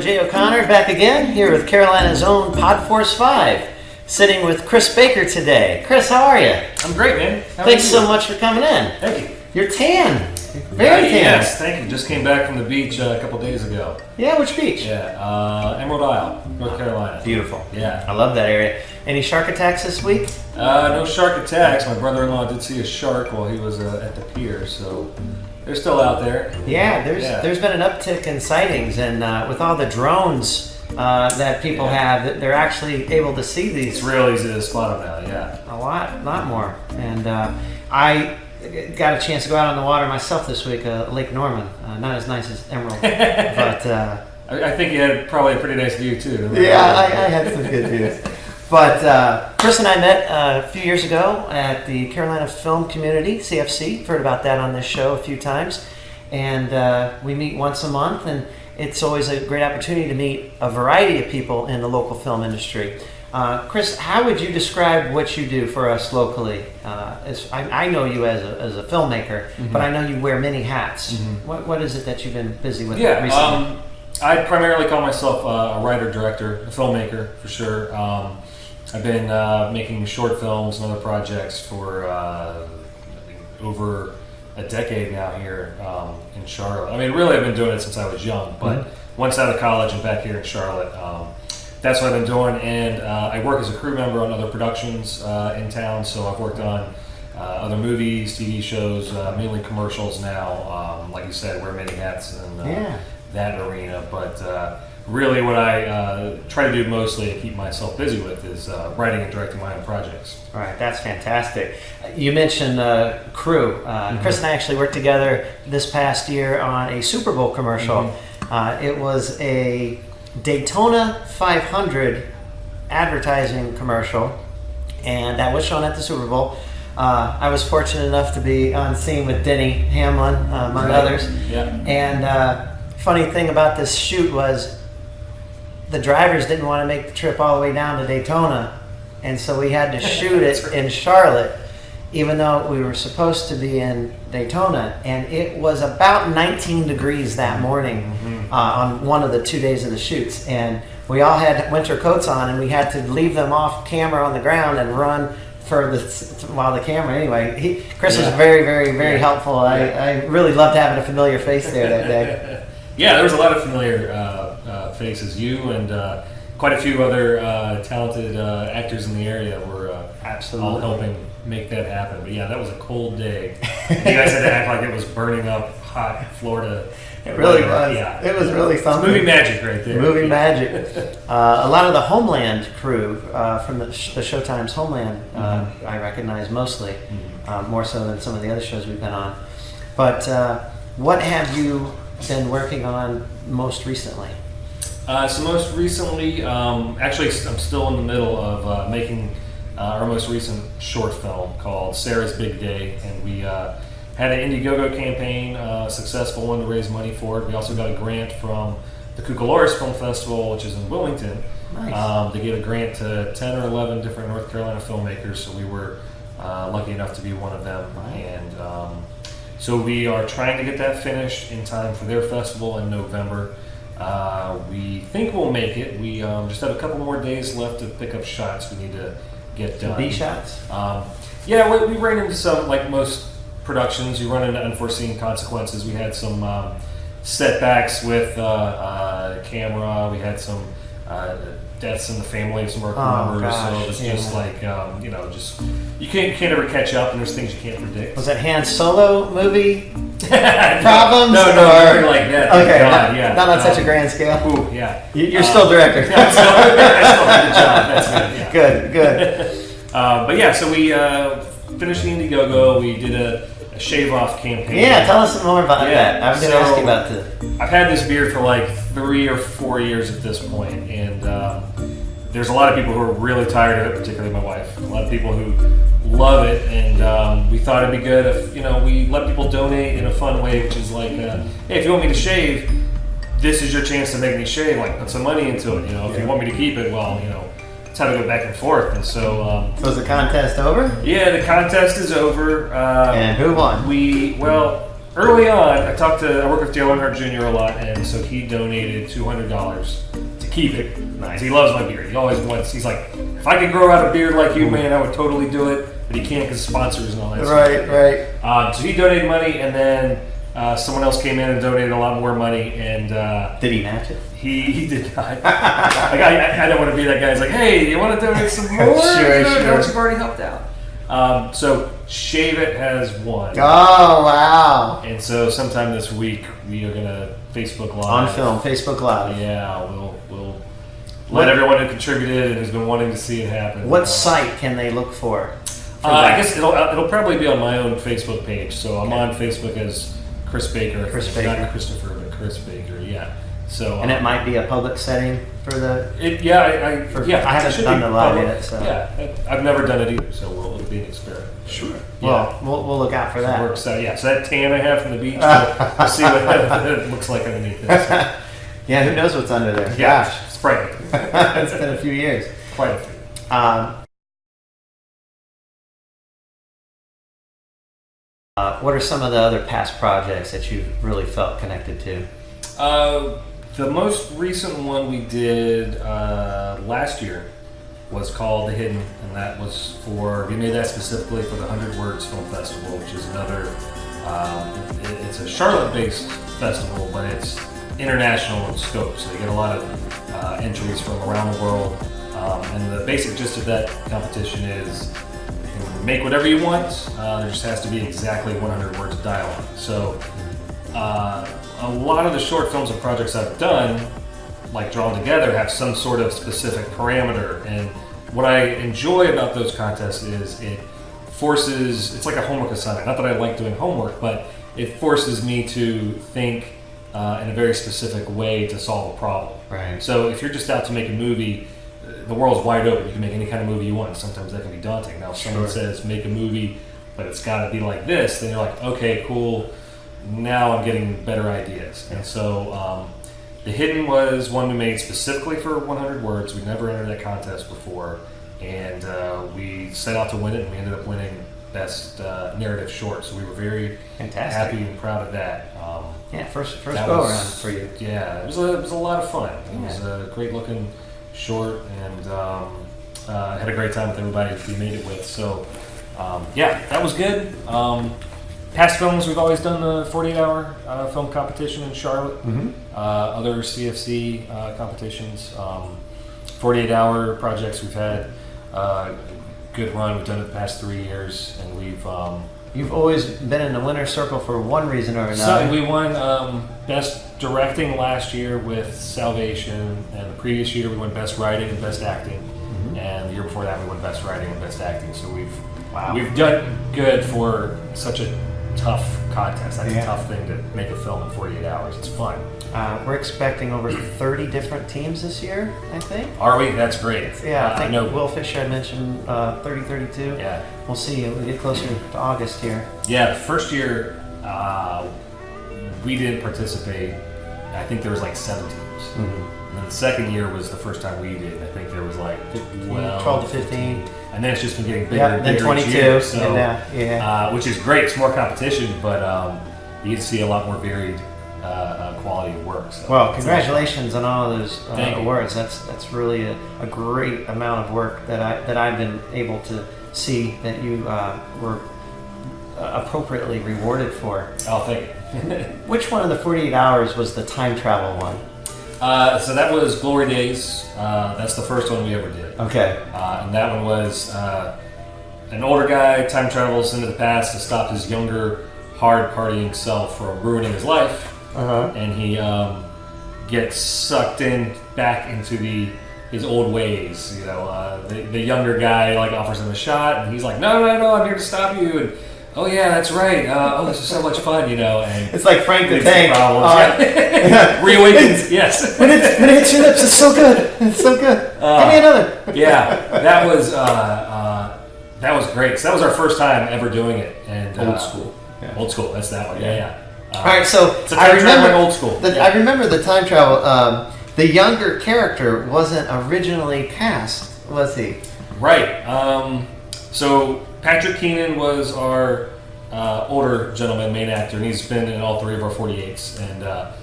Jay O'Connor back again here with Carolina's own Podforce 5, sitting with Chris Baker today. Chris, how are you? I'm great, man. Thanks so much for coming in. Thank you. You're tan. Very tan. Yes, thank you. Just came back from the beach a couple days ago. Yeah, which beach? Yeah, Emerald Isle, North Carolina. Beautiful. Yeah. I love that area. Any shark attacks this week? No shark attacks. My brother-in-law did see a shark while he was at the pier, so they're still out there. Yeah, there's been an uptick in sightings, and with all the drones that people have, they're actually able to see these. It's real easy to spot them now, yeah. A lot more. And I got a chance to go out on the water myself this week, Lake Norman. Not as nice as Emerald, but I think you had probably a pretty nice view too. yeah, I had some good views. But Chris and I met a few years ago at the Carolina Film Community, CFC. Heard about that on this show a few times. And we meet once a month, and it's always a great opportunity to meet a variety of people in the local film industry. Chris, how would you describe what you do for us locally? I know you as a filmmaker, but I know you wear many hats. What is it that you've been busy with recently? I primarily call myself a writer-director, a filmmaker for sure. I've been making short films and other projects for over a decade now here in Charlotte. I mean, really, I've been doing it since I was young, but once out of college and back here in Charlotte, that's what I've been doing. And I work as a crew member on other productions in town, so I've worked on other movies, TV shows, mainly commercials now. Like you said, wear many hats in that arena, but really what I try to do mostly to keep myself busy with is writing and directing my own projects. All right, that's fantastic. You mentioned crew. Chris and I actually worked together this past year on a Super Bowl commercial. It was a Daytona 500 advertising commercial, and that was shown at the Super Bowl. I was fortunate enough to be on scene with Denny Hamlin, among others. Yeah. And funny thing about this shoot was the drivers didn't want to make the trip all the way down to Daytona, and so we had to shoot it in Charlotte, even though we were supposed to be in Daytona. And it was about 19 degrees that morning on one of the 2 days of the shoots, and we all had winter coats on, and we had to leave them off camera on the ground and run while the camera. Anyway, Chris was very, very, very helpful. I really loved having a familiar face there that day. Yeah, there was a lot of familiar faces. You and quite a few other talented actors in the area were all helping make that happen. But yeah, that was a cold day. You guys had to act like it was burning up hot Florida. It really was. Yeah. It was really something. Movie magic right there. Movie magic. A lot of the Homeland crew from the Showtime's Homeland I recognize mostly, more so than some of the other shows we've been on. But what have you been working on most recently? So most recently, actually I'm still in the middle of making our most recent short film called Sarah's Big Day, and we had an Indiegogo campaign, successful one, to raise money for it. We also got a grant from the Cucalores Film Festival, which is in Wilmington. Nice. They gave a grant to 10 or 11 different North Carolina filmmakers, so we were lucky enough to be one of them. And so we are trying to get that finished in time for their festival in November. We think we'll make it. We just have a couple more days left to pick up shots we need to get done. B shots? Yeah, we ran into some, like most productions, you run into unforeseen consequences. We had some setbacks with camera. We had some deaths in the family of some of our crew members. So it was just like, just you can't ever catch up, and there's things you can't predict. Was it Han Solo movie problems? No, nothing like that. Okay, God, not on such a grand scale. Ooh, yeah. You're still director. I still did the job. That's it. Yeah. Good. But yeah, so we finished the Indiegogo. We did a shave-off campaign. Yeah, tell us more about that. I've been asking about this. I've had this beard for like 3 or 4 years at this point, and there's a lot of people who are really tired of it, particularly my wife. A lot of people who love it, and we thought it'd be good if we let people donate in a fun way, which is like, hey, if you want me to shave, this is your chance to make me shave. Like, put some money into it. If you want me to keep it, well, it's how to go back and forth. And so, so is the contest over? Yeah, the contest is over. And who won? early on, I work with Dale Earnhardt Jr. a lot, and so he donated $200 to keep it. Nice. He loves my beard. He always wants. He's like, if I could grow out a beard like you, man, I would totally do it. But he can't because sponsors and all that. Right. So he donated money, and then someone else came in and donated a lot more money. And did he match it? He did not. Like I don't want to be that guy. He's like, hey, you want to donate some more? Sure. Don't you've already helped out. So Shave It has won. Oh wow! And so sometime this week we are gonna Facebook Live on film, Facebook Live. Yeah, we'll let everyone who contributed and has been wanting to see it happen. What site can they look for? I guess it'll probably be on my own Facebook page. So I'm on Facebook as Chris Baker. Not Christopher, but Chris Baker. Yeah. So and it might be a public setting for the. I haven't done the live yet. So yeah, I've never done it either. So it'll be an experiment. Sure. Well, we'll look out for that. So works out. Yeah. So that tan I have from the beach, we'll see what it looks like underneath this. Yeah. Who knows what's under there? Yeah. Gosh, it's bright. It's been a few years. Quite a few. What are some of the other past projects that you've really felt connected to? The most recent one we did last year was called The Hidden, and that was we made that specifically for the 100 Words Film Festival, which is another, it's a Charlotte-based festival, but it's international in scope, so you get a lot of entries from around the world, and the basic gist of that competition is you can make whatever you want, there just has to be exactly 100 words of dialogue. So a lot of the short films and projects I've done, like Drawn Together, have some sort of specific parameter. And what I enjoy about those contests is it's like a homework assignment. Not that I like doing homework, but it forces me to think in a very specific way to solve a problem. Right. So if you're just out to make a movie, the world's wide open. You can make any kind of movie you want. Sometimes that can be daunting. Now if someone says, make a movie, but it's got to be like this, then you're like, okay, cool. Now I'm getting better ideas. And so The Hidden was one we made specifically for 100 Words. We never entered that contest before. And we set out to win it, and we ended up winning Best Narrative Short. So we were very happy and proud of that. First go around for you. Yeah, it was a lot of fun. It was a great looking short, and had a great time with everybody we made it with. So that was good. Past films, we've always done the 48-hour film competition in Charlotte. Mm-hmm. Other CFC competitions, 48-hour projects. We've had a good run. We've done it the past 3 years, and we've. You've always been in the winner's circle for one reason or another. So we won Best Directing last year with Salvation, and the previous year we won Best Writing and Best Acting, and the year before that we won Best Writing and Best Acting. So we've done good for such a tough contest. That's a tough thing to make a film in 48 hours. It's fun. We're expecting over 30 different teams this year, I think. Are we? That's great. Yeah, I think Will Fisher had mentioned 30, 32. Yeah. We'll see. We get closer to August here. Yeah, the first year we didn't participate. I think there was like 7 teams. Mm-hmm. And then the second year was the first time we did. I think there was like 12 to 15. And then it's just been getting bigger and then bigger 22. each year, so, which is great. It's more competition, but you get to see a lot more varied quality of work. So well, congratulations on all of those awards. That's really a great amount of work that I've been able to see that you were appropriately rewarded for. Oh, thank you. Which one of the 48 hours was the time travel one? So that was Glory Days. That's the first one we ever did. Okay. And that one was an older guy time travels into the past to stop his younger, hard partying self from ruining his life. Uh-huh. And he gets sucked back into his old ways. You know, the younger guy offers him a shot, and he's like, no, I'm here to stop you. And oh yeah, that's right. This is so much fun, you know. And it's like Frank the Tank. Reawakens. Yes. When it hits your lips, it's so good. It's so good. Give me another. Yeah, that was great. So that was our first time ever doing it. And old school. Yeah. Old school. That's that one. Yeah. All right, so I remember old school. I remember the time travel. The younger character wasn't originally cast, was he? Right. So Patrick Keenan was our older gentleman, main actor, and he's been in all 3 of our 48s, and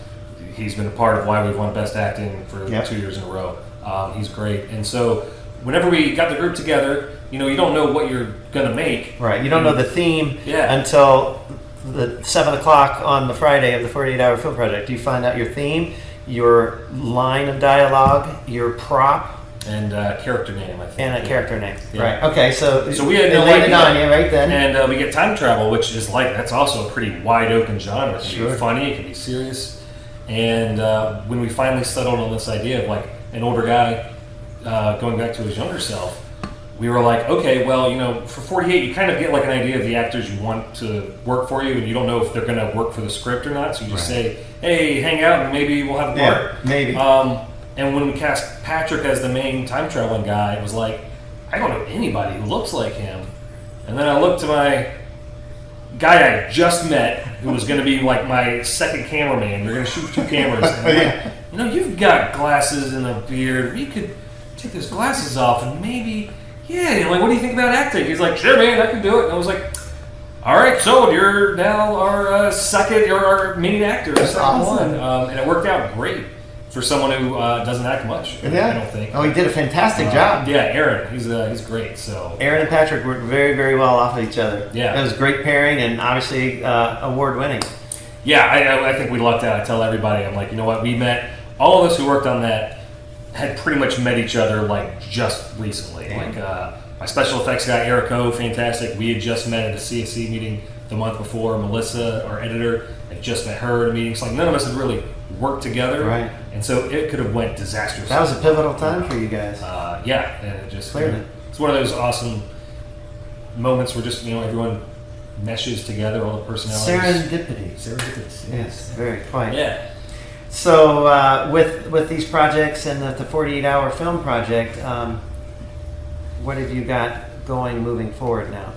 he's been a part of why we've won Best Acting for 2 years in a row. He's great, and so whenever we got the group together, you don't know what you're gonna make. Right. You don't know the theme Yeah. until the 7 o'clock on the Friday of the 48-hour film project. You find out your theme, your line of dialogue, your prop, And character name, I think. and a character name. Yeah. Right. Okay. So We had it no landed idea. on you right then. And we get time travel, which is that's also a pretty wide open genre. It can Sure. be funny, it can be serious. And when we finally settled on this idea of an older guy going back to his younger self, we were like, okay, well, for 48, you kind of get an idea of the actors you want to work for you, and you don't know if they're going to work for the script or not. So you just say, hey, hang out, and maybe we'll have a part. Yeah, maybe. And when we cast Patrick as the main time traveling guy, it was like, I don't know anybody who looks like him. And then I looked to my guy I just met, who was going to be my second cameraman. We're going to shoot 2 cameras. And I'm like, you've got glasses and a beard. You could take those glasses off and maybe, what do you think about acting? He's like, sure, man, I can do it. And I was like, all right, so you're now our you're our main actor, That's second awesome. one. And it worked out great for someone who doesn't act much. I don't think. Oh, he did a fantastic job. Yeah, Aaron, he's great. So Aaron and Patrick worked very, very well off of each other. Yeah. It was a great pairing and obviously award winning. yeah, I think we lucked out. I tell everybody, I'm like, you know what? We met all of us who worked on that had pretty much met each other just recently. Yeah. My special effects guy Eric O, fantastic. We had just met at a CSC meeting the month before. Melissa, our editor, had just met her at a meeting. It's none of us had really worked together, Right. And so it could have went disastrously. That was a pivotal time for you guys. Yeah, and it just Clearly. it's one of those awesome moments where just everyone meshes together, all the personalities. Serendipity. Yes, very quite. Yeah. So with these projects and the 48-hour film project, what have you got going moving forward now?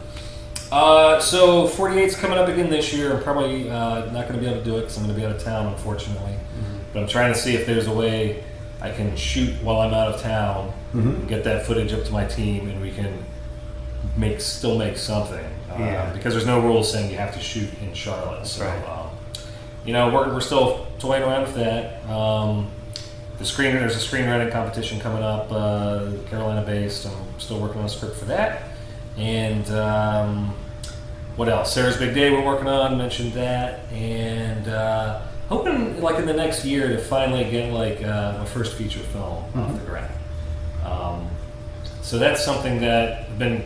So 48's coming up again this year. I'm probably not going to be able to do it because I'm going to be out of town, unfortunately. But I'm trying to see if there's a way I can shoot while I'm out of town, get that footage up to my team, and we can still make something. Yeah. Because there's no rules saying you have to shoot in Charlotte. So, Right. we're still toying around with that. There's a screenwriting competition coming up, Carolina-based. I'm still working on a script for that. And what else? Sarah's Big Day we're working on, mentioned that. And hoping in the next year to finally get my first feature film off the ground. So that's something that I've been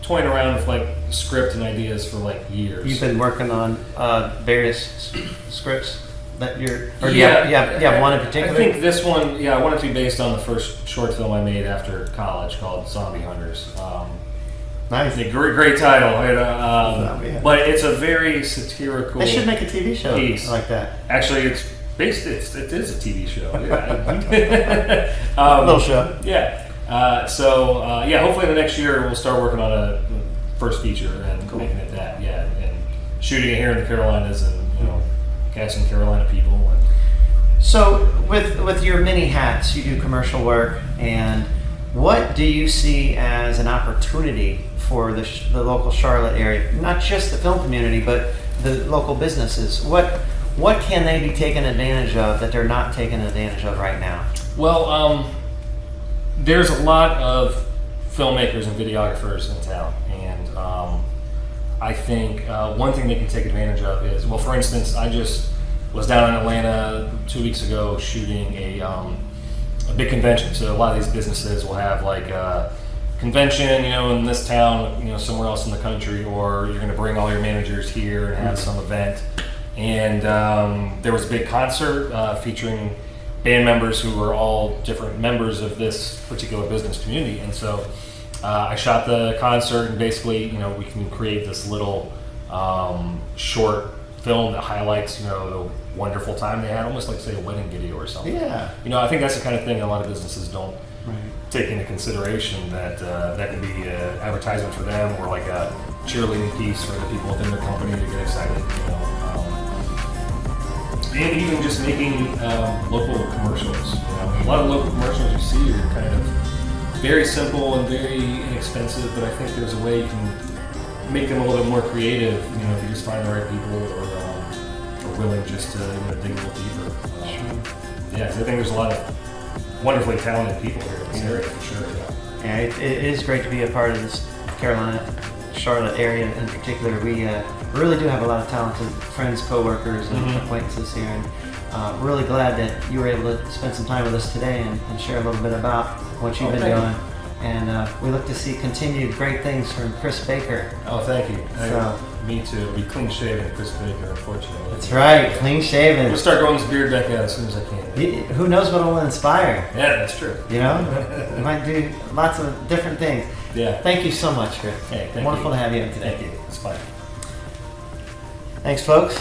toying around with script and ideas for years. You've been working on various scripts that you're. Or Yeah. you have one in particular. I think this one, I want it to be based on the first short film I made after college called Zombie Hunters. Nice. It's a great title, Zombie Hunters. but it's a very satirical. They should make a TV show piece. like that. Actually, it is a TV show. Yeah. Little show. Yeah. Hopefully the next year we'll start working on a first feature and making it that. Yeah, and shooting it here in the Carolinas and casting Carolina people. And So with your many hats, you do commercial work, and what do you see as an opportunity for the local Charlotte area? Not just the film community, but the local businesses. What can they be taking advantage of that they're not taking advantage of right now? Well, there's a lot of filmmakers and videographers in town, and I think one thing they can take advantage of is, well, for instance, I just was down in Atlanta 2 weeks ago shooting a big convention. So a lot of these businesses will have a convention, in this town, somewhere else in the country, or you're going to bring all your managers here and have some event. And there was a big concert featuring band members who were all different members of this particular business community. And so I shot the concert, and basically, we can create this little short film that highlights, the wonderful time they had, almost like, say, a wedding video or something. Yeah. I think that's the kind of thing a lot of businesses don't Right. take into consideration, that that can be an advertisement for them, or a cheerleading piece for the people within their company to get excited. And even just making local commercials. A lot of local commercials you see are kind of very simple and very inexpensive, but I think there's a way you can make them a little bit more creative. You know, if you just find the right people or willing just to dig a little deeper. Yeah, 'cause I think there's a lot of wonderfully talented people here in this area for sure. Yeah, it is great to be a part of this Carolina, Charlotte area in particular. We really do have a lot of talented friends, coworkers, and acquaintances here, and really glad that you were able to spend some time with us today and share a little bit about what you've been thank doing. And we look to see continued great things from Chris Baker. Oh, thank you. So- Me too. It'll be clean shaven, Chris Baker, unfortunately. That's right, clean I'm shaven. gonna start growing this beard back out as soon as I can. Who knows what will inspire? Yeah, that's true. You know, we might do lots of different things. Yeah. Thank you so much, Chris. Hey, thank Wonderful you. to have you in today. Thank you. It's fine. Thanks, folks.